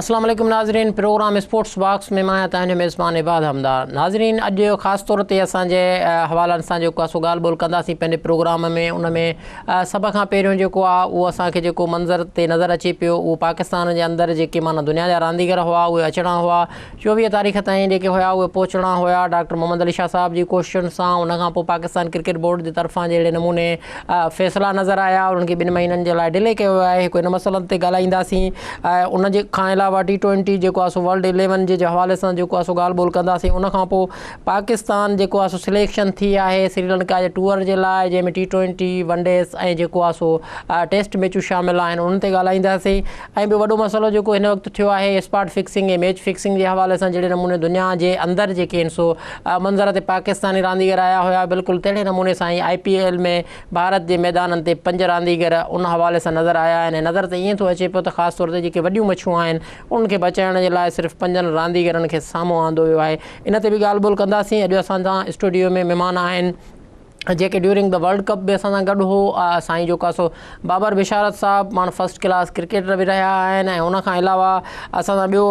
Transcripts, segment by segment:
अस्सलाम वालेकुम नाज़रीन, प्रोग्राम स्पोर्ट्स बॉक्स में मां तव्हांजो मेज़बान इबाद हमदार। नाज़रीन, अॼु ख़ासि तौर ते असांजे हवालनि सां जेको आहे सो ॻाल्हि ॿोल कंदासीं पंहिंजे प्रोग्राम में। उन में सभ खां पहिरियों जेको आहे उहो असांखे जेको मंज़र ते नज़र अचे पियो उहो पाकिस्तान जे अंदरि जेके माना दुनिया जा रांदीगर हुआ उहे अचणा हुआ। 24 तारीख़ ताईं जेके हुआ उहे पहुचणा हुआ डॉक्टर मोहम्मद अली शाह साहब जी कोशिशुनि सां। उनखां पोइ पाकिस्तान क्रिकेट बोर्ड जी तरफ़ां जहिड़े नमूने फ़ैसिला नज़र आया, उन्हनि खे 2 महीननि जे लाइ डिले कयो आहे। हिकु इन मसइलनि ते ॻाल्हाईंदासीं। उन जे खां अलावा T20 जेको आहे सो वर्ल्ड 11 जे हवाले सां जेको आहे सो ॻाल्हि ॿोल कंदासीं। उनखां पोइ पाकिस्तान जेको आहे सो सिलेक्शन थी आहे श्रीलंका जे टूर जे लाइ, जंहिंमें T20 वनडेस ऐं जेको आहे सो टेस्ट मैचूं शामिल आहिनि, उन्हनि ते ॻाल्हाईंदासीं। ऐं ॿियो वॾो मसइलो जेको हिन वक़्तु थियो आहे स्पॉट फिक्सिंग ऐं मैच फिक्सिंग जे हवाले सां, जहिड़े नमूने दुनिया जे अंदरि जेके आहिनि सो मंज़र ते पाकिस्तानी रांदीगर आया हुआ, बिल्कुलु तहिड़े नमूने सां ई IPL में भारत जे मैदाननि ते 5 रांदीगर उन हवाले सां नज़र आया आहिनि। नज़र त ईअं थो अचे पियो त ख़ासि तौर ते जेके वॾियूं मछूं आहिनि उन्हनि खे बचाइण जे लाइ सिर्फ़ु 5 रांदीगरनि खे साम्हूं आंदो वियो आहे। इन ते बि ॻाल्हि ॿोल कंदासीं। अॼु असां सां स्टूडियो में महिमान आहिनि जेके ड्यूरिंग द वर्ल्ड कप बि असां सां गॾु हो। साईं जेको आहे सो बाबर बिशारत साहब माण्हू फर्स्ट क्लास क्रिकेटर बि रहिया आहिनि। ऐं उनखां अलावा असां सां ॿियो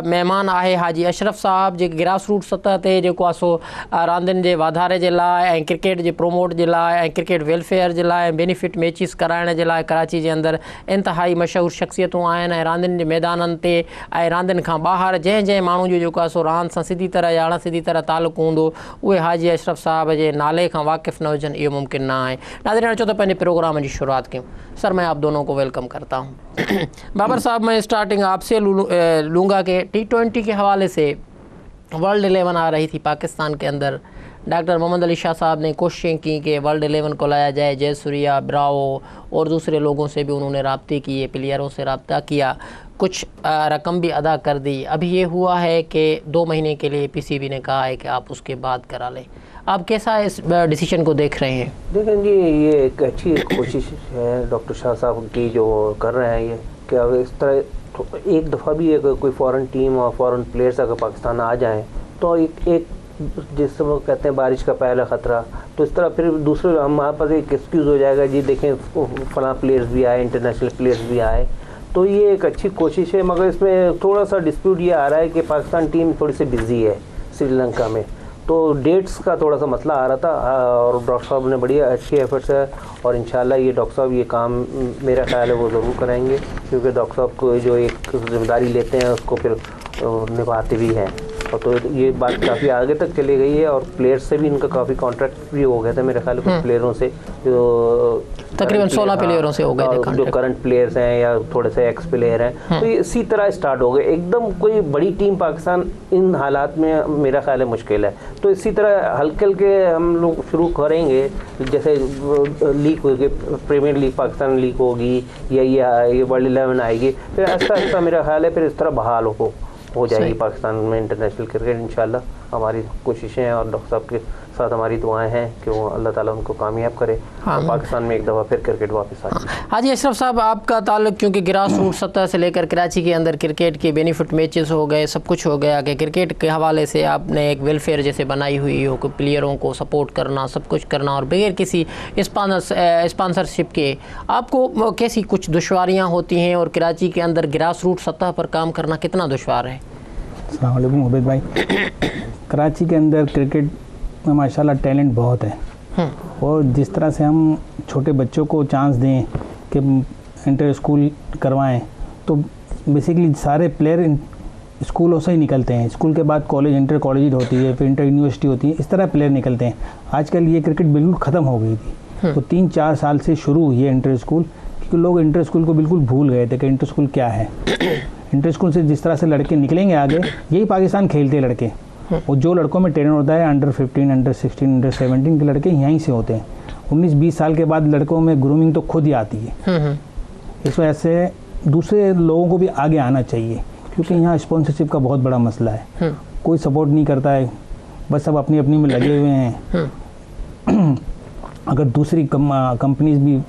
महिमान आहे हाजी अशरफ साहब, जेके ग्रास रूट सतह ते जेको आहे सो रांदियुनि जे वाधारे जे लाइ ऐं क्रिकेट जे प्रोमोट जे लाइ ऐं क्रिकेट वेलफेयर जे लाइ बेनिफिट मैचिस कराइण जे लाइ कराची जे अंदरि इंतिहाई मशहूरु शख़्सियतूं आहिनि। ऐं रांदियुनि जे मैदाननि ते ऐं रांदियुनि खां ॿाहिरि जंहिं माण्हू जो जेको आहे सो रांदि सां सिधी तरह या अणसिधी तरह तालुक़ु हूंदो, उहे हाजी अशरफ साहब जे नाले खां वाक़िफ़ न हुजनि, ये मुमकिन ना है। नाज़रीन, अचो तो अपने प्रोग्राम की शुरुआत क्यों। सर, मैं आप दोनों को वेलकम करता हूँ। बाबर साहब, मैं स्टार्टिंग आपसे लूँगा कि T20 के हवाले से वर्ल्ड 11 आ रही थी पाकिस्तान के अंदर। डॉक्टर मोहम्मद अली शाह साहब ने कोशिशें की कि वर्ल्ड 11 को लाया जाए। जयसूर्या, ब्रावो और दूसरे लोगों से भी उन्होंने राब्ते किए, प्लेयरों से रब्ता किया, कुछ रकम भी अदा कर दी। अभी ये हुआ है कि 2 महीने के लिए PCB ने कहा है कि आप उसके बाद करा लें। आप कैसा इस डिसीजन को देख रहे हैं? देखें जी, ये एक अच्छी कोशिश है डॉक्टर शाह साहब की जो कर रहे हैं। ये कि अगर इस तरह एक दफ़ा भी अगर कोई फ़ॉरेन टीम और फ़ॉरेन प्लेयर्स अगर पाकिस्तान आ जाएं तो एक जिस वो कहते हैं बारिश का पहला ख़तरा, तो इस तरह फिर दूसरे हमारे पास एक एक्सक्यूज़ हो जाएगा जी, देखें फलां प्लेयर्स भी आए, इंटरनेशनल प्लेयर्स भी आए। तो ये एक अच्छी कोशिश है, मगर इसमें थोड़ा सा डिस्प्यूट ये आ रहा है कि पाकिस्तान टीम थोड़ी सी बिजी है श्रीलंका में, तो डेट्स का थोड़ा सा मसला आ रहा था। और डॉक्टर साहब ने बड़ी अच्छी एफर्ट्स है और इंशाल्लाह ये डॉक्टर साहब ये काम मेरा ख्याल है वो ज़रूर कराएंगे, क्योंकि डॉक्टर साहब को जो एक जिम्मेदारी लेते हैं उसको फिर निभाते भी हैं। और तो ये बात काफ़ी आगे तक चली गई है और प्लेयर्स से भी इनका काफ़ी कॉन्ट्रैक्ट भी हो गया था मेरे ख्याल कुछ प्लेयरों से, जो तकरीबन 16 प्लेयरों से हो गए थे जो करंट प्लेयर्स हैं या थोड़े से एक्स प्लेयर हैं। तो ये इसी तरह स्टार्ट हो गए। एकदम कोई बड़ी टीम पाकिस्तान इन हालात में मेरा ख्याल है मुश्किल है। तो इसी तरह हल्के हल्के हम लोग शुरू करेंगे, जैसे लीग होगी, प्रीमियर लीग पाकिस्तान लीग होगी या ये वर्ल्ड 11 आएगी, फिर ऐसा ऐसा मेरा ख्याल है फिर इस तरह बहाल हो जाएगी पाकिस्तान में इंटरनेशनल क्रिकेट। इंशाल्लाह हमारी कोशिशें हैं और डॉक्टर साहब के साथ हमारी दुआएं हैं कि वो अल्लाह ताला उनको कामयाब करे और पाकिस्तान में एक दफ़ा फिर क्रिकेट वापस आ जाए। हाजी अशरफ साहब, आपका ताल्लुक क्योंकि ग्रास रूट सतह से लेकर कराची के अंदर क्रिकेट के बेनिफिट मैचेस हो गए, सब कुछ हो गया कि क्रिकेट के हवाले से आपने एक वेलफेयर जैसे बनाई हुई हो कि प्लेयरों को सपोर्ट करना, सब कुछ करना और बगैर किसी स्पॉन्सरशिप के, आपको कैसी कुछ दुश्वारियाँ होती हैं और कराची के अंदर ग्रास रूट सतह पर काम करना कितना दुश्वार है? अस्सलाम वालेकुम उबैद भाई। कराची के अंदर क्रिकेट में माशाल्लाह टैलेंट बहुत है और जिस तरह से हम छोटे बच्चों को चांस दें कि इंटर स्कूल करवाएं, तो बेसिकली सारे प्लेयर स्कूलों से ही निकलते हैं। स्कूल के बाद कॉलेज, इंटर कॉलेज होती है, फिर इंटर यूनिवर्सिटी होती है, इस तरह प्लेयर निकलते हैं। आजकल ये क्रिकेट बिल्कुल ख़त्म हो गई थी। तो 3-4 साल से शुरू हुई है इंटर स्कूल, क्योंकि लोग इंटर स्कूल को बिल्कुल भूल गए थे कि इंटर स्कूल क्या है। इंटर स्कूल से जिस तरह से लड़के निकलेंगे आगे, यही पाकिस्तान खेलते हैं लड़के। और जो लड़कों में ट्रेनर होता है अंडर 15, अंडर 16, अंडर 17 के लड़के यहीं से होते हैं। 19-20 साल के बाद लड़कों में ग्रूमिंग तो खुद ही आती है। इस वजह से दूसरे लोगों को भी आगे आना चाहिए, क्योंकि यहाँ स्पॉन्सरशिप का बहुत बड़ा मसला है। कोई सपोर्ट नहीं करता है, बस सब अपनी अपनी में लगे हुए हैं। अगर दूसरी कंपनीज भी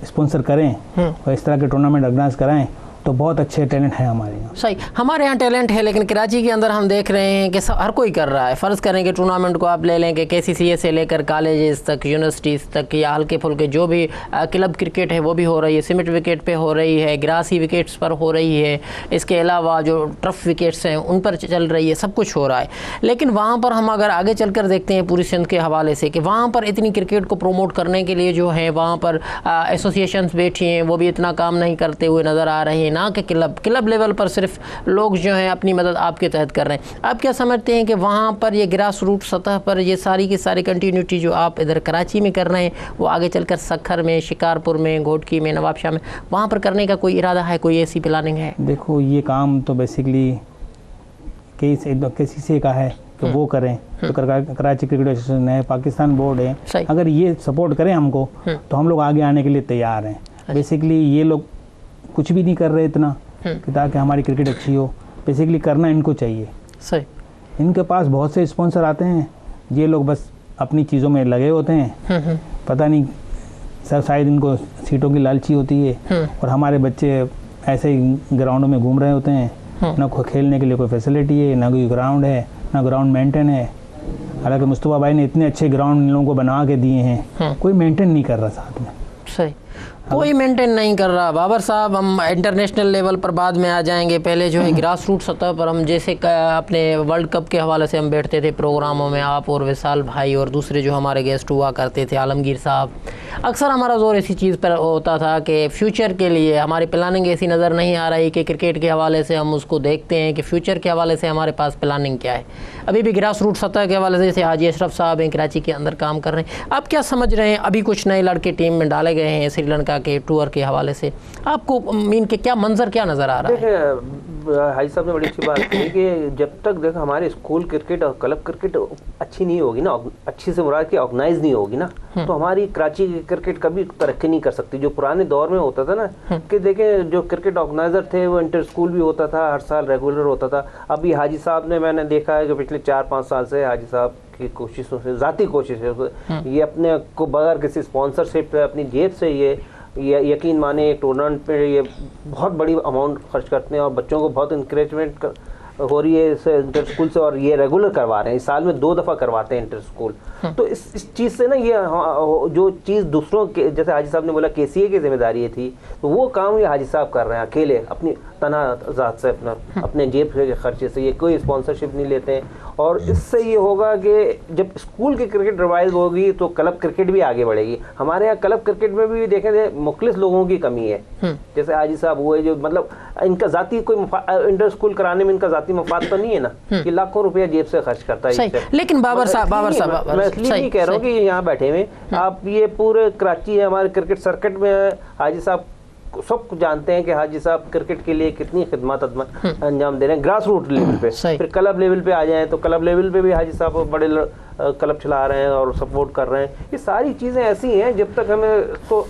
स्पॉन्सर करें और इस तरह के टूर्नामेंट ऑर्गेनाइज कराएं तो बहुत अच्छे टैलेंट हैं हमारे यहाँ। सही, हमारे यहाँ टैलेंट है, लेकिन कराची के अंदर हम देख रहे हैं कि हर कोई कर रहा है। फ़र्ज़ करें कि टूर्नामेंट को आप ले लें कि KCCA से लेकर कॉलेजेस तक, यूनिवर्सिटीज़ तक, या हल्के फुल्के जो भी क्लब क्रिकेट है वो भी हो रही है, सीमेंट विकेट पे हो रही है, ग्रासी विकेट्स पर हो रही है, इसके अलावा जो टर्फ विकेट्स हैं उन पर चल रही है, सब कुछ हो रहा है। लेकिन वहाँ पर हम अगर आगे चल कर देखते हैं पूरी सिंध के हवाले से कि वहाँ पर इतनी क्रिकेट को प्रमोट करने के लिए जो है वहाँ पर एसोसिएशंस बैठी हैं, वो भी इतना काम नहीं करते हुए नज़र आ रहे हैं, ना कि क्लब लेवल पर सिर्फ लोग जो हैं अपनी मदद आपके तहत कर रहे हैं। आप क्या समझते हैं कि वहाँ पर ये ग्रास रूट सतह पर ये सारी की सारी कंटिन्यूटी जो आप इधर कराची में कर रहे हैं वो आगे चलकर सखर में, शिकारपुर में, घोटकी में, नवाबशाह में वहाँ पर करने का कोई इरादा है, कोई ऐसी प्लानिंग है? देखो, ये काम तो बेसिकली KCCA का है कि वो करें, तो कराची क्रिकेट एसोसिएशन है, पाकिस्तान बोर्ड है, अगर ये सपोर्ट करें हमको तो हम लोग आगे आने के लिए तैयार हैं। बेसिकली ये लोग कुछ भी नहीं कर रहे इतना कि ताकि हमारी क्रिकेट अच्छी हो। बेसिकली करना इनको चाहिए। सही, इनके पास बहुत से स्पॉन्सर आते हैं, ये लोग बस अपनी चीज़ों में लगे होते हैं, पता नहीं सर शायद इनको सीटों की लालची होती है, और हमारे बच्चे ऐसे ही ग्राउंडों में घूम रहे होते हैं, ना कोई खेलने के लिए कोई फैसिलिटी है, ना कोई ग्राउंड है, ना ग्राउंड मेंटेन है। हालांकि मुस्तफ़ा भाई ने इतने अच्छे ग्राउंड इन लोगों को बना के दिए हैं, कोई मेंटेन नहीं कर रहा साथ में। सही, कोई मेंटेन नहीं कर रहा। बाबर साहब, हम इंटरनेशनल लेवल पर बाद में आ जाएंगे, पहले जो है ग्रास रूट सतह पर हम जैसे अपने वर्ल्ड कप के हवाले से हम बैठते थे प्रोग्रामों में, आप और विशाल भाई और दूसरे जो हमारे गेस्ट हुआ करते थे, आलमगीर साहब, अक्सर हमारा जोर इसी चीज़ पर होता था कि फ्यूचर के लिए हमारी प्लानिंग ऐसी नज़र नहीं आ रही कि क्रिकेट के हवाले से हम उसको देखते हैं कि फ्यूचर के हवाले से हमारे पास प्लानिंग क्या है। अभी भी ग्रास रूट सतह के हवाले से जैसे हाजी अशरफ साहब हैं, कराची के अंदर काम कर रहे हैं, आप क्या समझ रहे हैं? अभी कुछ नए लड़के टीम में डाले गए हैं श्रीलंका के टूर के हवाले से, आपको मीन के क्या मंजर क्या नज़र आ रहा है? देखिए, हाजी साहब ने बड़ी अच्छी बात कही कि जब तक देखो हमारे स्कूल क्रिकेट और क्लब क्रिकेट अच्छी नहीं होगी ना, अच्छी से मुराद की ऑर्गेनाइज नहीं होगी ना, तो हमारी कराची की क्रिकेट कभी तरक्की नहीं कर सकती। जो पुराने दौर में होता था ना कि देखें, जो क्रिकेट ऑर्गेनाइजर थे वो इंटर स्कूल भी होता था, हर साल रेगुलर होता था। अभी हाजी साहब ने, मैंने देखा है कि पिछले 4-5 साल से हाजी साहब की कोशिशों से, ज़ाती कोशिश है, ये अपने को बगैर किसी स्पॉन्सरशिप अपनी जेब से ये यकीन माने एक टूर्नामेंट पे ये बहुत बड़ी अमाउंट खर्च करते हैं और बच्चों को बहुत इंकरेजमेंट हो रही है इस इंटर स्कूल से, और ये रेगुलर करवा रहे हैं, इस साल में 2 दफ़ा करवाते हैं इंटर स्कूल। तो इस चीज़ से ना ये जो चीज़ दूसरों के, जैसे हाजी साहब ने बोला KCA की जिम्मेदारी थी, तो वो काम ये हाजी साहब कर रहे हैं अकेले, अपनी तना ज़ात से, अपने जेब के खर्चे से, ये कोई स्पॉन्सरशिप नहीं लेते हैं। और इससे ये होगा कि जब स्कूल की क्रिकेट रिवाइव होगी तो क्लब क्रिकेट भी आगे बढ़ेगी। हमारे यहाँ क्लब क्रिकेट में भी देखें मुख्तलिफ लोगों की कमी है, जैसे हाजी साहब हुए, जो मतलब इनका ज़ाती कोई इंटर स्कूल कराने में इनका ज़ाती मफाद तो नहीं है ना, कि लाखों रुपया जेब से खर्च करता है। लेकिन बाबर साहब मैं इसलिए नहीं कह रहा हूँ कि यहाँ बैठे हुए आप, ये पूरे कराची है, हमारे क्रिकेट सर्किट में हाजी साहब सब जानते हैं कि हाजी साहब क्रिकेट के लिए कितनी खिदमत अंजाम दे रहे हैं ग्रास रूट लेवल पे। फिर क्लब लेवल पे आ जाएं तो क्लब लेवल पे भी हाजी साहब बड़े क्लब चला रहे हैं और सपोर्ट कर रहे हैं। ये सारी चीज़ें ऐसी हैं, जब तक हमें इसको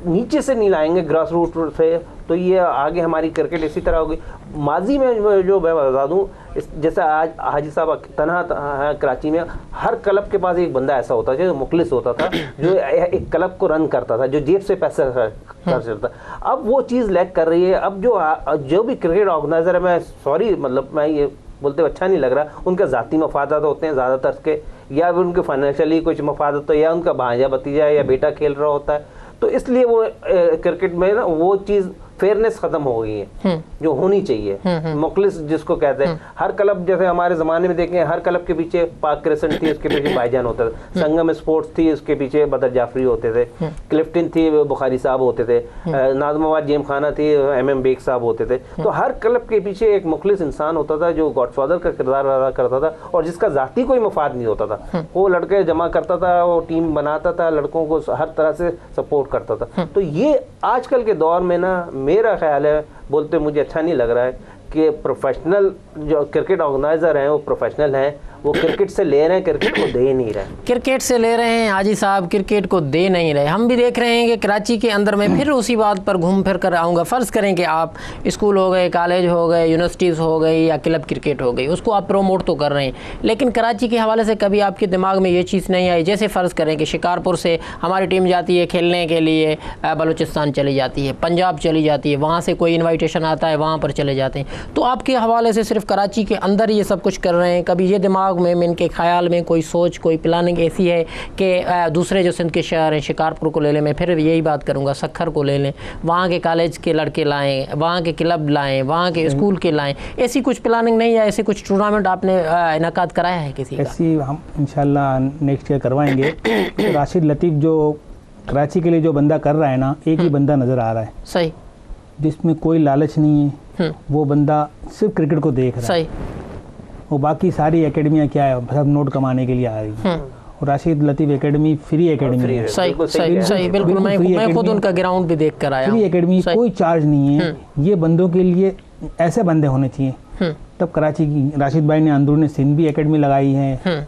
नीचे से नहीं लाएंगे ग्रास रूट से, तो ये आगे हमारी क्रिकेट इसी तरह होगी। माजी में जो मैं बता दूँ, जैसे आज हाजी साहब तनहा कराची में, हर क्लब के पास एक बंदा ऐसा होता था जो मुखलिस होता था, जो एक क्लब को रन करता था, जो जेब से पैसा खर्च करता। अब वो चीज़ लैक कर रही है। अब जो भी क्रिकेट ऑर्गेनाइजर है, मैं सॉरी मतलब मैं ये बोलते अच्छा नहीं लग रहा, उनके ज़ाती मफादत होते हैं ज़्यादातर के, या उनके फाइनेंशियली कुछ मफादत हो, या उनका भांजा भतीजा या बेटा खेल रहा होता है, तो इसलिए वो क्रिकेट में ना वो चीज़ फेयरनेस खत्म हो गई है जो होनी चाहिए। मुखलिस जिसको कहते हैं, हर क्लब, जैसे हमारे ज़माने में देखें, हर क्लब के पीछे पाक क्रेसेंट थी, उसके पीछे भाईजान होता था, संगम स्पोर्ट्स थी, उसके पीछे बदर जाफरी होते थे, क्लिफ्टन थी, बुखारी साहब होते थे, नाज़माबाद जेम खाना थी, MM बेग साहब होते थे। तो हर क्लब के पीछे एक मुखलिस इंसान होता था जो गॉडफादर का किरदार अदा करता था, और जिसका ज़ाती कोई मफाद नहीं होता था। वो लड़के जमा करता था, वो टीम बनाता था, लड़कों को हर तरह से सपोर्ट करता था। तो ये आजकल के दौर में ना, मेरा ख्याल है, बोलते मुझे अच्छा नहीं लग रहा है कि प्रोफेशनल जो क्रिकेट ऑर्गेनाइज़र हैं वो प्रोफेशनल हैं, वो क्रिकेट से ले रहे हैं, क्रिकेट को दे ही नहीं रहे। क्रिकेट से ले रहे हैं हाजी साहब, क्रिकेट को दे नहीं रहे। हम भी देख रहे हैं कि कराची के अंदर में फिर उसी बात पर घूम फिर कर आऊँगा। फ़र्ज़ करें कि आप स्कूल हो गए, कॉलेज हो गए, यूनिवर्सिटीज़ हो गई या क्लब क्रिकेट हो गई, उसको आप प्रमोट तो कर रहे हैं, लेकिन कराची के हवाले से कभी आपके दिमाग में ये चीज़ नहीं आई? जैसे फ़र्ज़ करें कि शिकारपुर से हमारी टीम जाती है खेलने के लिए, बलूचिस्तान चली जाती है, पंजाब चली जाती है, वहाँ से कोई इन्विटेशन आता है, वहाँ पर चले जाते हैं। तो आपके हवाले से सिर्फ कराची के अंदर ये सब कुछ कर रहे हैं? कभी ये दिमाग में इनके ख्याल में कोई सोच, कोई प्लानिंग ऐसी है कि दूसरे जो सिंध के शहर हैं, शिकारपुर को ले लें, मैं फिर यही बात करूँगा, सखर को ले लें, वहाँ के कॉलेज के लड़के लाएँ, वहाँ के क्लब लाएँ, वहाँ के स्कूल के लाएँ, ऐसी कुछ प्लानिंग नहीं है? ऐसे कुछ टूर्नामेंट आपने इनकाद कराया है किसी का? ऐसी हम इंशाल्लाह नेक्स्ट ईयर करवाएंगे। तो राशिद लतीफ़ जो कराची के लिए जो बंदा कर रहा है ना, एक ही बंदा नज़र आ रहा है सही, जिसमें कोई लालच नहीं है। वो बंदा सिर्फ क्रिकेट को देख रहा है। सही। वो बाकी सारी एकेडमियाँ क्या है, सब नोट कमाने के लिए आ रही है। और राशिद लतीफ़ एकेडमी फ्री एकेडमी है। सही सही सही, बिल्कुल। मैं खुद उनका ग्राउंड भी देख कर आया। फ्री एकेडमी, कोई चार्ज नहीं है। ये बंदों के लिए ऐसे बंदे होने चाहिए। तब कराची की राशिद भाई ने अंदरूनी सिंध भी एकेडमी लगाई है,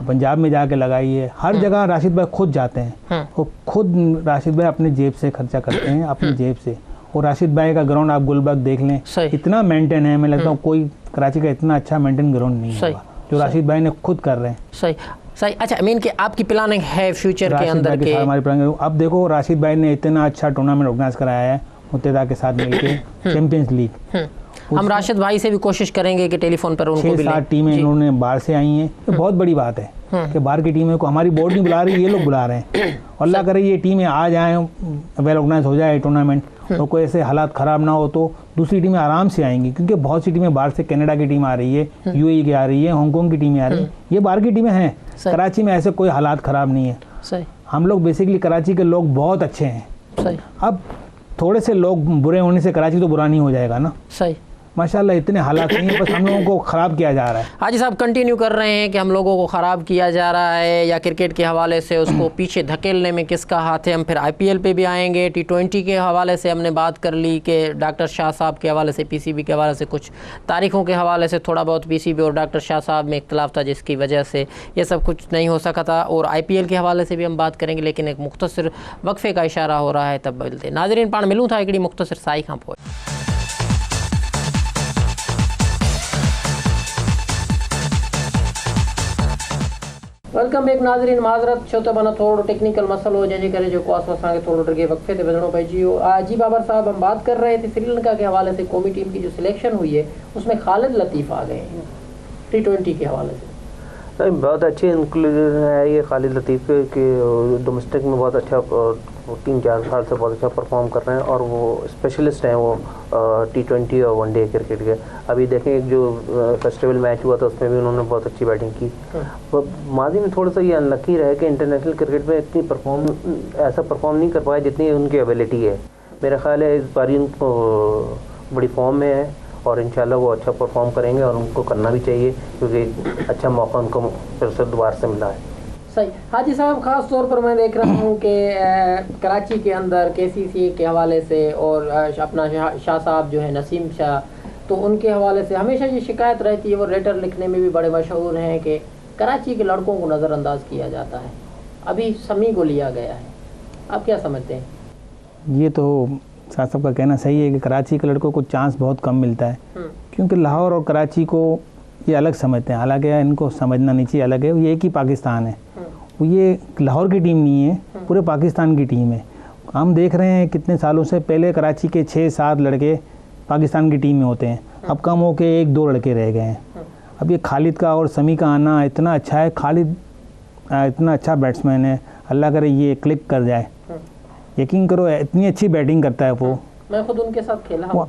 पंजाब में जाके लगाई है, हर जगह राशिद भाई खुद जाते हैं। और खुद राशिद भाई अपने जेब से खर्चा करते हैं, अपनी जेब से। और राशिद भाई का ग्राउंड आप गुलबर्ग देख लें, इतना मेंटेन है, मैं लगता हूँ कोई कराची का इतना अच्छा मेंटेन ग्राउंड नहीं है जो राशिद भाई ने खुद कर रहे हैं। सही सही। अच्छा, मीन कि आपकी प्लानिंग है फ्यूचर के अंदर के? हमारी प्लानिंग, अब देखो राशिद भाई ने इतना अच्छा टूर्नामेंट ऑर्गेनाइज कराया है मुत्तहिदा के साथ मिलकर, चैंपियंस लीग। हम राशिद भाई से भी कोशिश करेंगे कि टेलीफोन पर उनको भी 6-7 टीमें इन्होंने बाहर से आई हैं। तो बहुत बड़ी बात है कि बाहर की टीमें को हमारी बोर्ड नहीं बुला रही, ये लोग बुला रहे हैं। अल्लाह करे ये टीमें आ जाएं, वेल ऑर्गेनाइज हो जाए टूर्नामेंट, और कोई ऐसे हालात ख़राब ना हो तो दूसरी टीमें आराम से आएंगी। क्योंकि बहुत सी टीमें बाहर से, कनाडा की टीम आ रही है, यूएई की आ रही है, हांगकांग की टीमें आ रही है, ये बाहर की टीमें हैं। कराची में ऐसे कोई हालात ख़राब नहीं है। हम लोग बेसिकली कराची के लोग बहुत अच्छे हैं। अब थोड़े से लोग बुरे होने से कराची तो बुरा नहीं हो जाएगा ना। सही, माशाल्लाह इतने हालात नहीं है, बस हम लोगों को ख़राब किया जा रहा है। हाजी साहब कंटिन्यू कर रहे हैं कि हम लोगों को ख़राब किया जा रहा है, या क्रिकेट के हवाले से उसको पीछे धकेलने में किसका हाथ है। हम फिर IPL पे भी आएंगे। T20 के हवाले से हमने बात कर ली कि डॉक्टर शाह साहब के हवाले से, PCB के हवाले से, कुछ तारीखों के हवाले से थोड़ा बहुत PCB और डॉक्टर शाह साहब में इख्तलाफ था, जिसकी वजह से ये सब कुछ नहीं हो सका था। और IPL के हवाले से भी हम बात करेंगे, लेकिन एक मुख्तसर वक्फे का इशारा हो रहा है, तब मिलते नाज़रीन पाण मिलूँ था हिकिड़ी मुख्तसर साई खां पोइ। वेलकम बैक नाज़रीन। माज़रत छो त माना थोड़ो टेक्निकल मसलो जैसे करे जो को असांखे थोड़ो ड्रगे वक्फे ते वञणो पइजी वियो। जी बाबर साहब, हम बात कर रहे थे श्रीलंका के हवाले से, कौमी टीम की जो सिलेक्शन हुई है उसमें खालिद लतीफ़ आ गए हैं T20 के हवाले से। बहुत अच्छी इंक्लूजन है ये खालिद लतीफ़ के, डोमेस्टिक में बहुत अच्छा 3-4 साल से बहुत अच्छा परफॉर्म कर रहे हैं, और वो स्पेशलिस्ट हैं वो T20 और वनडे क्रिकेट के। अभी देखें एक जो फेस्टिवल मैच हुआ था उसमें भी उन्होंने बहुत अच्छी बैटिंग की। वो माजी में थोड़ा सा ये अनलकी रहे कि इंटरनेशनल क्रिकेट में इतनी ऐसा परफॉर्म नहीं कर पाए जितनी उनकी एबिलिटी है। मेरा ख्याल है इस बार उनको बड़ी फॉर्म में है और इंशाल्लाह वो अच्छा परफॉर्म करेंगे, और उनको करना भी चाहिए क्योंकि अच्छा मौका उनको फिर से दोबारा से मिला है। सही। हाजी साहब, ख़ास तौर पर मैं देख रहा हूँ कि कराची के अंदर KCC के हवाले से और अपना शाह साहब जो है, नसीम शाह, तो उनके हवाले से हमेशा ये शिकायत रहती है, वो लेटर लिखने में भी बड़े मशहूर हैं कि कराची के लड़कों को नज़रअंदाज किया जाता है। अभी समी को लिया गया है, आप क्या समझते हैं? ये तो शाह साहब का कहना सही है कि कराची के लड़कों को चांस बहुत कम मिलता है, क्योंकि लाहौर और कराची को ये अलग समझते हैं। हालांकि इनको समझना नहीं चाहिए, अलग है, ये एक ही पाकिस्तान है। ये लाहौर की टीम नहीं है, पूरे पाकिस्तान की टीम है। हम देख रहे हैं कितने सालों से, पहले कराची के 6-7 लड़के पाकिस्तान की टीम में होते हैं, अब कम हो के 1-2 लड़के रह गए हैं। अब ये खालिद का और समी का आना इतना अच्छा है। खालिद इतना अच्छा बैट्समैन है, अल्लाह करे ये क्लिक कर जाए। यकीन करो इतनी अच्छी बैटिंग करता है वो। मैं खुद उनके साथ खेला हूं।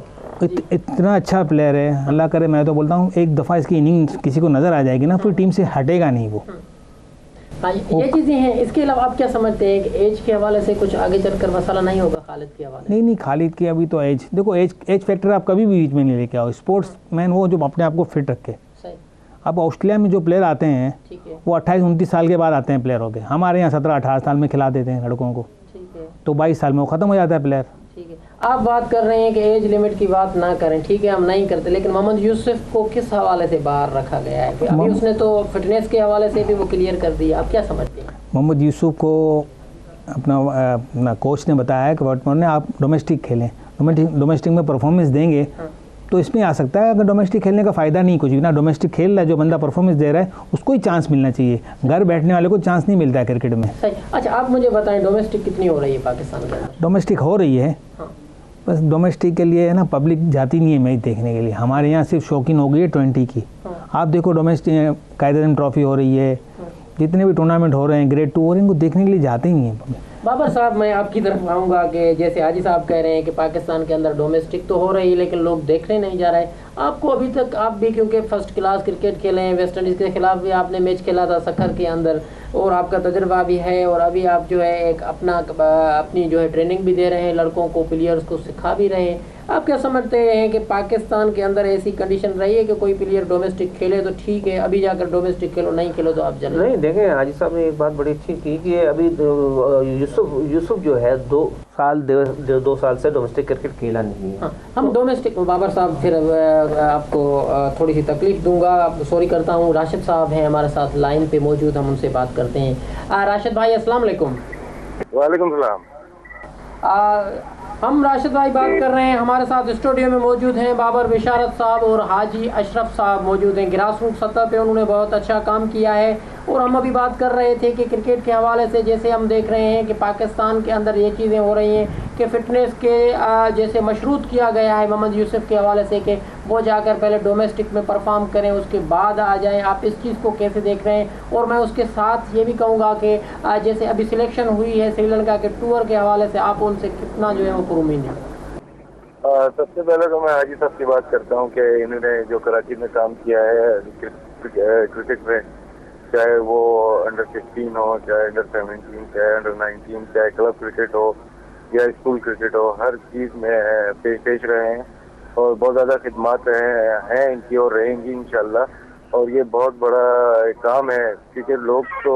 इतना अच्छा प्लेयर है, अल्लाह करे। मैं तो बोलता हूँ एक दफ़ा इसकी इनिंग किसी को नज़र आ जाएगी ना, फिर टीम से हटेगा नहीं वो। हाँ, ये चीज़ें हैं। इसके अलावा आप क्या समझते हैं कि एज के हवाले से कुछ आगे चलकर मसला नहीं होगा खालिद के हवाले? नहीं, खालिद की अभी तो एज, देखो एज फैक्टर आप कभी भी बीच में नहीं लेके आओ। स्पोर्ट्स मैन वो जो अपने आप को फिट रखे। अब ऑस्ट्रेलिया में जो प्लेयर आते हैं वो 28-29 साल के बाद आते हैं प्लेयर हो के। हमारे यहाँ 17-18 साल में खिला देते हैं लड़कों को, तो 22 साल में वो ख़त्म हो जाता है प्लेयर। ठीक है, आप बात कर रहे हैं कि एज लिमिट की बात ना करें, ठीक है हम नहीं करते, लेकिन मोहम्मद यूसुफ को किस हवाले से बाहर रखा गया है? अभी उसने तो फिटनेस के हवाले से भी वो क्लियर कर दिया, आप क्या समझते हैं? मोहम्मद यूसुफ को अपना कोच ने बताया है कि वर्तमान में आप डोमेस्टिक खेलें, डोमेस्टिक में परफॉर्मेंस देंगे तो इसमें आ सकता है। अगर डोमेस्टिक खेलने का फ़ायदा नहीं कुछ भी ना, डोमेस्टिक खेल रहा है जो बंदा परफॉर्मेंस दे रहा है उसको ही चांस मिलना चाहिए, घर बैठने वाले को चांस नहीं मिलता है क्रिकेट में। सही। अच्छा आप मुझे बताएं डोमेस्टिक कितनी हो रही है पाकिस्तान के अंदर? डोमेस्टिक हो रही है, हाँ। बस डोमेस्टिक के लिए है ना पब्लिक जाती नहीं है मैच देखने के लिए। हमारे यहाँ सिर्फ शौकीन हो गई है 20 की। आप देखो डोमेस्टिक कायदे ट्रॉफी हो रही है, जितने भी टूर्नामेंट हो रहे हैं ग्रेड 2 हो रहे हैं, इनको देखने के लिए जाते ही नहीं है। बाबर साहब मैं आपकी तरफ आऊँगा कि जैसे हाजी साहब कह रहे हैं कि पाकिस्तान के अंदर डोमेस्टिक तो हो रही है लेकिन लोग देखने नहीं जा रहे। आपको अभी तक, आप भी क्योंकि फर्स्ट क्लास क्रिकेट खेले हैं, वेस्ट इंडीज़ के खिलाफ भी आपने मैच खेला था सखर के अंदर, और आपका तजुर्बा भी है, और अभी आप जो है एक अपनी जो है ट्रेनिंग भी दे रहे हैं, लड़कों को प्लेयर्स को सिखा भी रहे हैं। आप क्या समझते हैं कि पाकिस्तान के अंदर ऐसी कंडीशन रही है कि कोई प्लेयर डोमेस्टिक खेले तो ठीक है, अभी जाकर डोमेस्टिक खेलो, नहीं खेलो तो आप जल्द नहीं? देखें हाजी साहब ने एक बात बड़ी अच्छी की कि अभी यूसुफ जो है 2 साल से डोमेस्टिक क्रिकेट खेला नहीं है। हाँ, हम डोमेस्टिक बाबर साहब फिर आपको थोड़ी सी तकलीफ दूंगा, सॉरी करता हूँ। राशिद साहब हैं हमारे साथ लाइन पे मौजूद, हम उनसे बात करते हैं। राशिद भाई अस्सलाम वालेकुम। वालेकुम सलाम। हम राशिद भाई बात कर रहे हैं, हमारे साथ स्टूडियो में मौजूद हैं बाबर बिशारत साहब और हाजी अशरफ साहब मौजूद हैं। ग्रास रूट सतह पे उन्होंने बहुत अच्छा काम किया है। और हम अभी बात कर रहे थे कि क्रिकेट के हवाले से जैसे हम देख रहे हैं कि पाकिस्तान के अंदर ये चीज़ें हो रही हैं कि फ़िटनेस के जैसे मशरूत किया गया है मोहम्मद यूसुफ के हवाले से कि वो जाकर पहले डोमेस्टिक में परफॉर्म करें उसके बाद आ जाएं। आप इस चीज़ को कैसे देख रहे हैं? और मैं उसके साथ ये भी कहूँगा कि जैसे अभी सिलेक्शन हुई है श्रीलंका के टूर के हवाले से, आप उनसे कितना जो है वो पुरुमीन है? सबसे पहले तो मैं हाजी साहब की बात करता हूँ कि इन्होंने जो कराची में काम किया है क्रिकेट में, चाहे वो अंडर 16 हो, चाहे अंडर 17, चाहे अंडर 19, चाहे क्लब क्रिकेट हो या स्कूल क्रिकेट हो, हर चीज़ में पेश रहे हैं और बहुत ज़्यादा खिदमात हैं इनकी और रहेंगी इंशाल्लाह। और ये बहुत बड़ा काम है क्योंकि लोग तो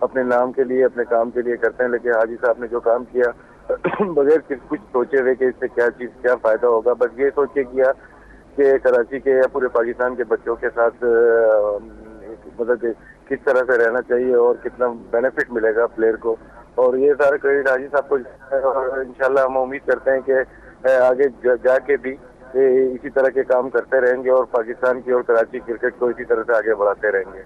अपने नाम के लिए, अपने काम के लिए करते हैं, लेकिन हाजी साहब ने जो काम किया बगैर कुछ सोचे हुए कि इससे क्या फ़ायदा होगा, बस ये सोच के किया कि कराची के या पूरे पाकिस्तान के बच्चों के साथ मतलब किस तरह से रहना चाहिए और कितना बेनिफिट मिलेगा प्लेयर को। और ये सारे क्रेडिट हाजी साहब को, और इंशाल्लाह हम उम्मीद करते हैं कि आगे जाके भी इसी तरह के काम करते रहेंगे और पाकिस्तान की और कराची क्रिकेट को इसी तरह से आगे बढ़ाते रहेंगे।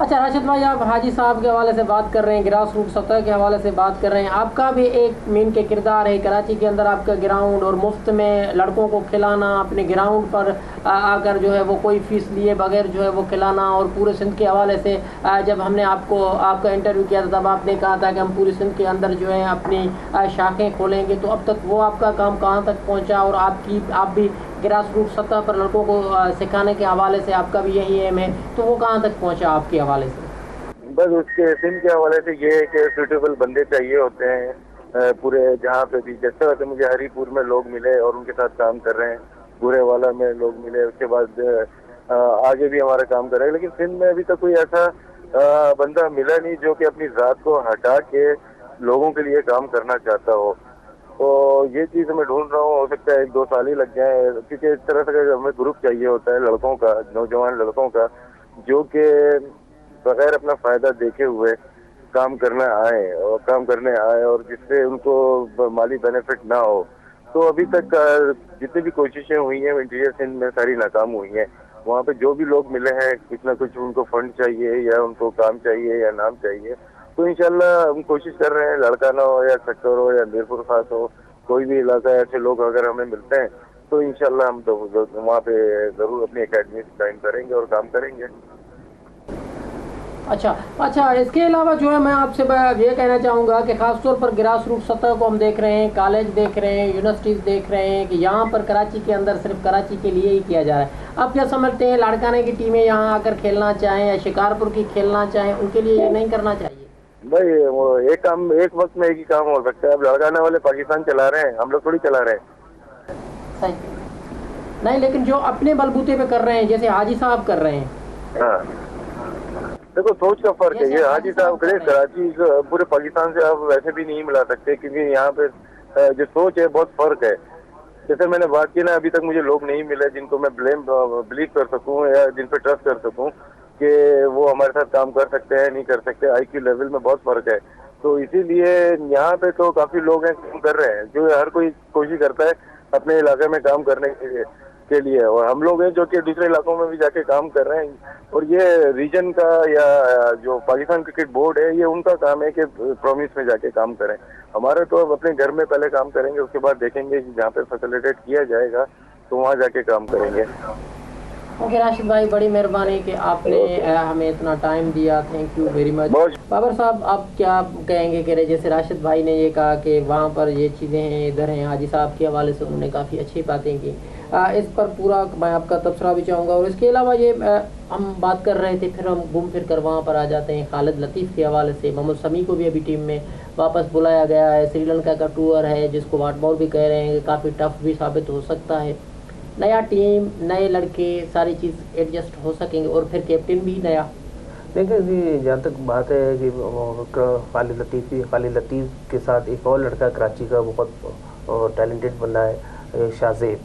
अच्छा राशिद भाई, आप हाजी साहब के हवाले से बात कर रहे हैं, ग्रास रूट सतह के हवाले से बात कर रहे हैं, आपका भी एक मेन के किरदार है कराची के अंदर, आपका ग्राउंड और मुफ्त में लड़कों को खिलाना, अपने ग्राउंड पर आकर जो है वो कोई फ़ीस लिए बगैर जो है वो खिलाना। और पूरे सिंध के हवाले से जब हमने आपका इंटरव्यू किया था तब आपने कहा था कि हम पूरे सिंध के अंदर जो है अपनी शाखें खोलेंगे, तो अब तक वो आपका काम कहाँ तक पहुँचा? और आप भी ग्रास रूट सतह पर लड़कों को सिखाने के हवाले से आपका भी यही एम है, तो वो कहाँ तक पहुँचा आपके हवाले से? बस उसके सिंध के हवाले से ये है कि सूटेबल बंदे चाहिए होते हैं पूरे जहाँ पे भी। जैसे वैसे मुझे हरीपुर में लोग मिले और उनके साथ काम कर रहे हैं, बुरे वाला में लोग मिले, उसके बाद आगे भी हमारा काम कर रहे हैं, लेकिन सिंध में अभी तक कोई ऐसा बंदा मिला नहीं जो कि अपनी ज़ात को हटा के लोगों के लिए काम करना चाहता हो। तो ये चीज़ मैं ढूंढ रहा हूँ, हो सकता है 1-2 साल ही लग जाए, क्योंकि इस तरह से हमें ग्रुप चाहिए होता है लड़कों का, नौजवान लड़कों का, जो कि बगैर अपना फ़ायदा देखे हुए काम करने आए और जिससे उनको माली बेनिफिट ना हो। तो अभी तक जितनी भी कोशिशें हुई हैं इंटीरियर सिंध में सारी नाकाम हुई हैं। वहाँ पे जो भी लोग मिले हैं कुछ ना कुछ उनको फंड चाहिए या उनको काम चाहिए या नाम चाहिए, तो इंशाल्लाह हम कोशिश कर रहे हैं, लड़काना हो या सेक्टर हो या मीरपुर खास हो, कोई भी इलाका ऐसे लोग अगर हमें मिलते हैं तो इंशाल्लाह हम तो वहाँ पे ज़रूर अपनी एकेडमी ज्वाइन करेंगे और काम करेंगे। अच्छा, इसके अलावा जो है मैं आपसे ये कहना चाहूँगा कि ख़ासतौर पर ग्रास रूट सतह को हम देख रहे हैं, कॉलेज देख रहे हैं, यूनिवर्सिटीज़ देख रहे हैं कि यहाँ पर कराची के अंदर सिर्फ कराची के लिए ही किया जा रहा है। आप क्या समझते हैं, लाड़काने की टीमें यहाँ आकर खेलना चाहें या शिकारपुर की खेलना चाहें, उनके लिए ये नहीं करना चाहिए? भाई वो एक वक्त में एक ही काम हो सकता है। अब लड़काने वाले पाकिस्तान चला रहे हैं, हम लोग थोड़ी चला रहे हैं। सही नहीं, लेकिन जो अपने बलबूते पे कर रहे हैं जैसे हाजी साहब कर रहे हैं। हाँ, देखो सोच का फर्क है। ये हाजी साहब करे कराची पूरे पाकिस्तान से आप वैसे भी नहीं मिला सकते, क्योंकि यहाँ पे जो सोच है बहुत फर्क है। जैसे मैंने बात की ना, अभी तक मुझे लोग नहीं मिले जिनको मैं बिलीव कर सकूं या जिन पे ट्रस्ट कर सकूं कि वो हमारे साथ काम कर सकते हैं नहीं कर सकते। IQ लेवल में बहुत फर्क है, तो इसीलिए यहाँ पे तो काफी लोग हैं काम कर रहे हैं, जो हर कोई कोशिश करता है अपने इलाके में काम करने के लिए, और हम लोग हैं जो कि दूसरे इलाकों में भी जाके काम कर रहे हैं। और ये रीजन का या जो पाकिस्तान क्रिकेट बोर्ड है, ये उनका काम है कि प्रॉमिस में जाके काम करें। हमारे तो अब अपने घर में पहले काम करेंगे, उसके बाद देखेंगे कि जहाँ पे फैसिलिटेट किया जाएगा तो वहाँ जाके काम करेंगे। ओके राशिद भाई, बड़ी मेहरबानी कि आपने हमें इतना टाइम दिया, thank you very much. Babar साहब, आप क्या कहेंगे कि जैसे राशिद भाई ने ये कहा कि वहाँ पर ये चीज़ें हैं, इधर हैं, हाजी साहब के हवाले से उन्होंने काफ़ी अच्छी बातें की, इस पर पूरा मैं आपका तबसरा भी चाहूँगा। और इसके अलावा ये हम बात कर रहे थे, फिर हम घूम फिर कर वहाँ पर आ जाते हैं खालिद लतीफ़ के हवाले से। मोहम्मद शमी को भी अभी टीम में वापस बुलाया गया है। श्रीलंका का टूर है जिसको वाटमोर भी कह रहे हैं कि काफ़ी टफ भी साबित हो सकता है। नया टीम, नए लड़के, सारी चीज़ एडजस्ट हो सकेंगे और फिर कैप्टन भी नया। देखिए जी, जहाँ तक बात है कि खालिद लतीफ़ के साथ एक और लड़का कराची का बहुत टैलेंटेड बंदा है शाहजेब,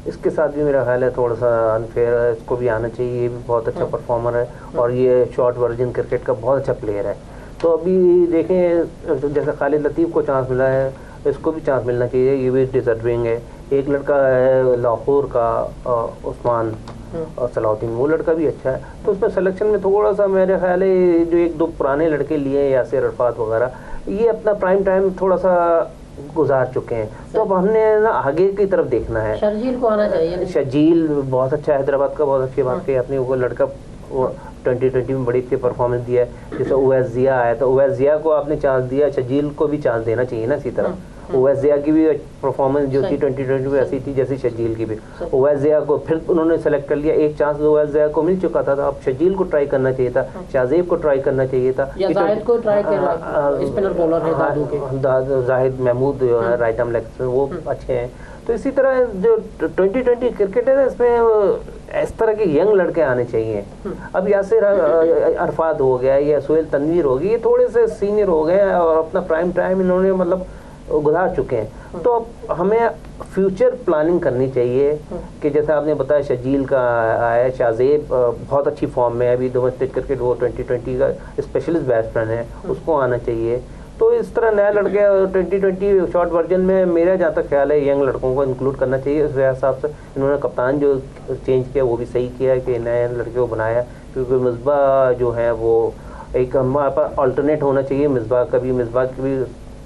इसके साथ भी मेरा ख्याल है थोड़ा सा अनफेयर है, इसको भी आना चाहिए। ये भी बहुत अच्छा परफॉर्मर है और ये शॉर्ट वर्जन क्रिकेट का बहुत अच्छा प्लेयर है। तो अभी देखें, जैसे खालिद लतीफ़ को चांस मिला है, इसको भी चांस मिलना चाहिए, ये भी डिजर्विंग है। एक लड़का है लाहौर का उस्मान और सलाउद्दीन, वो लड़का भी अच्छा है। तो उसमें सिलेक्शन में थोड़ा सा मेरे ख्याल है जो एक दो पुराने लड़के लिए यासिर अरफात वगैरह, ये अपना प्राइम टाइम थोड़ा सा गुजार चुके हैं। तो अब हमने ना आगे की तरफ देखना है। शर्जील को आना चाहिए। शर्जील बहुत अच्छा, हैदराबाद का बहुत अच्छी बात कही आपने। वो लड़का 2020 में बड़ी अच्छी परफॉर्मेंस दिया है। जैसे उवैस जिया आया तो उवैस जिया को आपने चांस दिया, शर्जील को भी चांस देना चाहिए ना इसी तरह। उवैस जिया की भी परफॉर्मेंस जो थी 2020 में ऐसी थी जैसे शर्जील की भी। उवैस जिया को फिर उन्होंने सेलेक्ट कर लिया, एक चांस उवैस जिया को मिल चुका था, तो अब शर्जील को ट्राई करना चाहिए था, शाहजेब को ट्राई करना चाहिए था, जाहिद को ट्राई कर, स्पिनर बॉलर है दादू के, जाहिद महमूद जो है राइट आर्म लेग स्पिनर, वो अच्छे हैं। तो इसी तरह जो 2020 क्रिकेट है इसमें इस तरह के यंग लड़के आने चाहिए। अब यासिर अरफात हो गया या सुहेल तनवीर हो गई, ये थोड़े से सीनियर हो गए और अपना प्राइम टाइम इन्होंने मतलब गुजार चुके हैं। तो अब हमें फ्यूचर प्लानिंग करनी चाहिए कि जैसे आपने बताया शर्जील का आया, शाहजेब बहुत अच्छी फॉर्म में है अभी डोमेस्टिक क्रिकेट, वो 2020 का स्पेशलिस्ट बैट्समैन है, उसको आना चाहिए। तो इस तरह नया लड़के 2020 शॉर्ट वर्जन में मेरा जहाँ तक ख्याल है यंग लड़कों को इंक्लूड करना चाहिए। उस हिसाब से इन्होंने कप्तान जो चेंज किया वो भी सही किया कि नए लड़के को बनाया, क्योंकि मिसबा जो है वो एक हमारे पास अल्टरनेट होना चाहिए। मिसबा की भी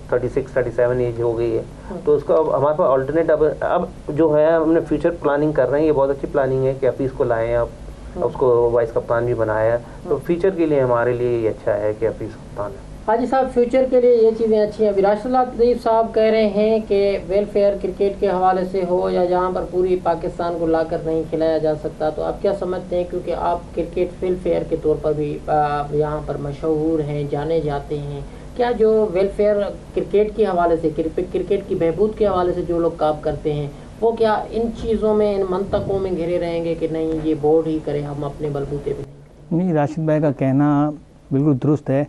36-37 एज हो गई है, तो उसका हमारे पास अल्टरनेट अब जो है हमने फ्यूचर प्लानिंग कर रहे हैं। ये बहुत अच्छी प्लानिंग है कि हफीज़ को लाएँ, अब उसको वाइस कप्तान भी बनाया, तो फ्यूचर के लिए हमारे लिए ये अच्छा है कि हफीज़ कप्तान है। हाजी साहब, फ्यूचर के लिए ये चीज़ें अच्छी हैं। राशिद लतीफ़ साहब कह रहे हैं कि वेलफेयर क्रिकेट के हवाले से हो या जहाँ पर पूरी पाकिस्तान को लाकर नहीं खिलाया जा सकता, तो आप क्या समझते हैं? क्योंकि आप क्रिकेट वेलफेयर के तौर पर भी यहाँ पर मशहूर हैं, जाने जाते हैं। क्या जो वेलफेयर क्रिकेट के हवाले से, क्रिकेट की बहबूद के हवाले से जो लोग काम करते हैं, वो क्या इन चीज़ों में, इन मंतकों में घिरे रहेंगे कि नहीं ये बोर्ड ही करे, हम अपने बलबूते भी नहीं? राशिद भाई का कहना बिल्कुल दुरुस्त है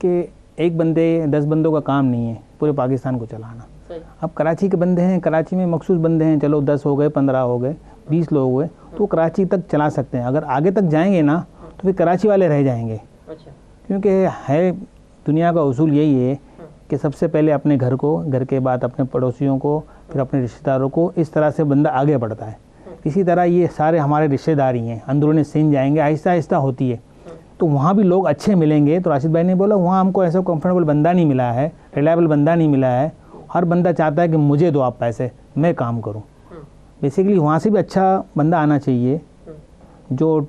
कि एक बंदे 10 बंदों का काम नहीं है पूरे पाकिस्तान को चलाना। अब कराची के बंदे हैं, कराची में मखसूस बंदे हैं, चलो 10 हो गए, 15 हो गए, 20 लोग हुए, तो कराची तक चला सकते हैं। अगर आगे तक जाएंगे ना तो फिर कराची वाले रह जाएंगे। क्योंकि है दुनिया का उसूल यही है कि सबसे पहले अपने घर को, घर के बाद अपने पड़ोसियों को, फिर अपने रिश्तेदारों को, इस तरह से बंदा आगे बढ़ता है। इसी तरह ये सारे हमारे रिश्तेदार ही हैं, अंदरूनी सिंध जाएंगे, आहिस्ता आहिस्ता होती है, तो वहाँ भी लोग अच्छे मिलेंगे। तो राशिद भाई ने बोला वहाँ हमको ऐसा कंफर्टेबल बंदा नहीं मिला है, रिलायबल बंदा नहीं मिला है। हर बंदा चाहता है कि मुझे दो आप पैसे, मैं काम करूँ। बेसिकली वहाँ से भी अच्छा बंदा आना चाहिए जो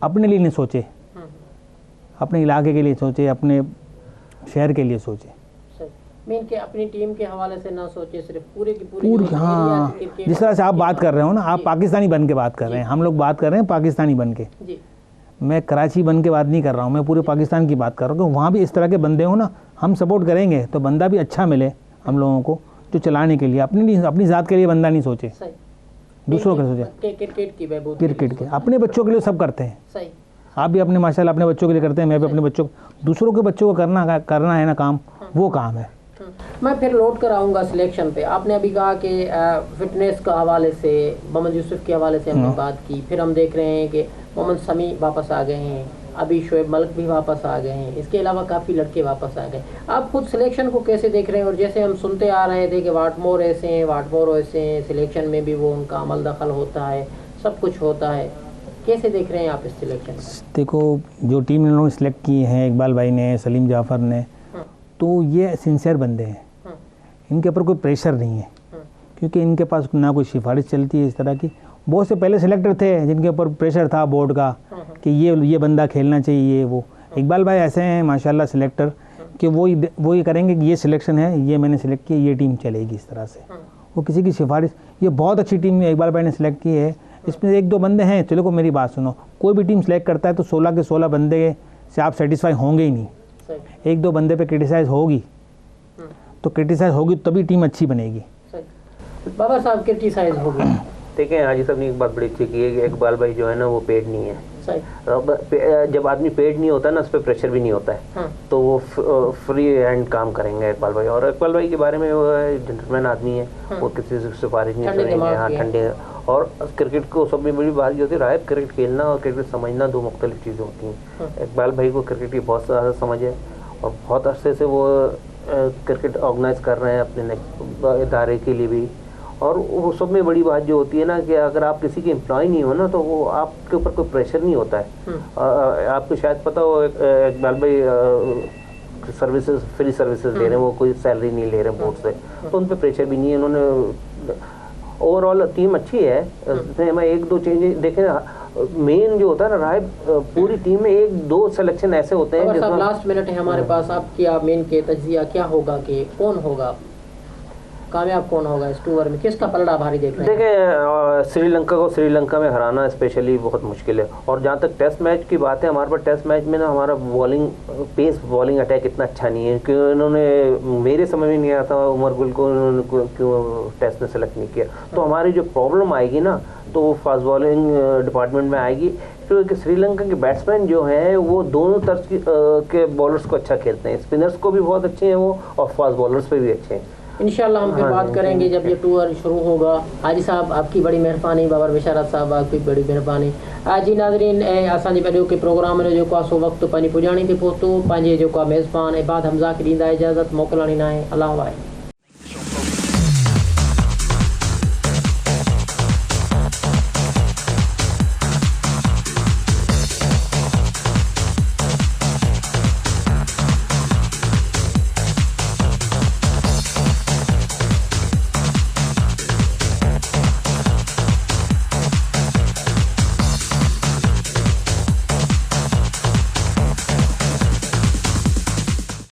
अपने लिए नहीं सोचे, अपने इलाके के लिए सोचे, अपने शहर के लिए सोचे, मीन के अपनी टीम के हवाले से ना सोचे, सिर्फ पूरे की पूरी। हाँ, जिस तरह से आप बात कर रहे हो ना, आप पाकिस्तानी बन के बात कर रहे हैं, हम लोग बात कर रहे हैं पाकिस्तानी बन के। मैं कराची बन के बात नहीं कर रहा हूँ, मैं पूरे पाकिस्तान की बात कर रहा हूँ कि वहाँ भी इस तरह के बंदे हो ना, हम सपोर्ट करेंगे तो बंदा भी अच्छा मिले हम लोगों को, जो चलाने के लिए, अपनी ज़ात के लिए बंदा नहीं सोचे, दूसरों के सोचे। क्रिकेट के अपने बच्चों के लिए सब करते हैं। आप भी अपने माशाल्लाह अपने बच्चों के लिए करते हैं, मैं भी अपने बच्चों, दूसरों के बच्चों को करना है ना काम, वो काम है। मैं फिर लौट कर आऊँगा सिलेक्शन पे। आपने अभी कहा कि फिटनेस का हवाले से मोहम्मद यूसुफ के हवाले से हमने बात की, फिर हम देख रहे हैं कि मोहम्मद शमी वापस आ गए हैं, अभी शोएब मलिक भी वापस आ गए हैं, इसके अलावा काफ़ी लड़के वापस आ गए। आप खुद सिलेक्शन को कैसे देख रहे हैं? और जैसे हम सुनते आ रहे थे कि वाटमोर ऐसे हैं, सिलेक्शन में भी वो उनका अमल दखल होता है, सब कुछ होता है, कैसे देख रहे हैं आप इस सिलेक्शन को? देखो, जो टीम इन्होंने सेलेक्ट की है, इकबाल भाई ने, सलीम जाफ़र ने, तो ये सिंसियर बंदे हैं, इनके ऊपर कोई प्रेशर नहीं है, क्योंकि इनके पास ना कोई सिफारिश चलती है इस तरह की। बहुत से पहले सेलेक्टर थे जिनके ऊपर प्रेशर था बोर्ड का कि ये बंदा खेलना चाहिए। वो इकबाल भाई ऐसे हैं माशाल्लाह सिलेक्टर कि वो ही करेंगे कि ये सिलेक्शन है, ये मैंने सेलेक्ट किया, ये टीम चलेगी इस तरह से। वो किसी की सिफारिश, ये बहुत अच्छी टीम इकबाल भाई ने सेलेक्ट की है। इसमें 1-2 बंदे हैं, चलो को मेरी बात सुनो, कोई भी टीम सेलेक्ट करता है तो 16 के 16 बंदे से आप सेटिस्फाई होंगे ही नहीं। 1-2 बंदे पे क्रिटिसाइज होगी, तो क्रिटिसाइज होगी तभी टीम अच्छी बनेगी। बाबा साहब क्रिटिसाइज होगी। देखें, हाजी साहब ने एक बात बड़ी अच्छी की है कि इकबाल भाई जो है ना वो पेड नहीं है। जब आदमी पेड नहीं होता ना, उस पर प्रेशर भी नहीं होता है, तो वो फ्री हैंड काम करेंगे इकबाल भाई। और इकबाल भाई के बारे में वो जेंटलमैन आदमी है, वो किसी से सिफारिश नहीं करेंगे। हाँ, ठंडे। और क्रिकेट को सब में बड़ी बात ये होती है, रायत क्रिकेट खेलना और क्रिकेट समझना 2 मुख्तलिफ चीज़ें होती हैं। इकबाल भाई को क्रिकेट की बहुत ज़्यादा समझ है और बहुत अरसे से वो क्रिकेट ऑर्गेनाइज कर रहे हैं अपने इदारे के लिए भी। और वो सब में बड़ी बात जो होती है ना कि अगर आप किसी के एम्प्लॉय नहीं हो ना, तो वो आपके ऊपर कोई प्रेशर नहीं होता है। आपको शायद पता हो इकबाल भाई सर्विसेज, फ्री सर्विसेज ले रहे हैं, वो कोई सैलरी नहीं ले रहे बोर्ड से, तो उन पर प्रेशर भी नहीं है। उन्होंने ओवरऑल टीम अच्छी है। मैं 1-2 चेंज देखें, मेन जो होता है ना राय, पूरी टीम में 1-2 सिलेक्शन ऐसे होते हैं जिसमें लास्ट मिनट है हमारे पास, आपकी मेन के तज्जिया क्या होगा कि कौन होगा कामयाब, कौन होगा इस टूर में, किसका पलड़ा भारी देख रहे हैं? देखें, श्रीलंका को श्रीलंका में हराना स्पेशली बहुत मुश्किल है। और जहाँ तक टेस्ट मैच की बात है, हमारे पास टेस्ट मैच में ना हमारा बॉलिंग अटैक इतना अच्छा नहीं है कि इन्होंने, मेरे समझ में नहीं आता उमर गुल को इन्होंने क्यों टेस्ट में सेलेक्ट नहीं किया। तो हमारी जो प्रॉब्लम आएगी ना, तो वो फास्ट बॉलिंग डिपार्टमेंट में आएगी, क्योंकि श्रीलंका के बैट्समैन जो हैं वो दोनों तरफ के बॉलर्स को अच्छा खेलते हैं, स्पिनर्स को भी बहुत अच्छे हैं वो, और फास्ट बॉलर्स पे भी अच्छे हैं। इंशाल्लाह हम फिर बात करेंगे जब ये टूर शुरू होगा। हाजी साहब आपकी बड़ी मेहरबानी, बाबर बिशारत साहब आपकी बड़ी मेहरबानी। जी नाज़रीन, असांजे पहिरियों के प्रोग्राम जो जेको आहे सो वक़्तु पंहिंजी पुॼाणी ते पहुतो। पंहिंजे जेको आहे मेज़बान इबाद हमज़ा खे ॾींदा इजाज़त, मोकिलणी न आहे। अल्लाह वाहे।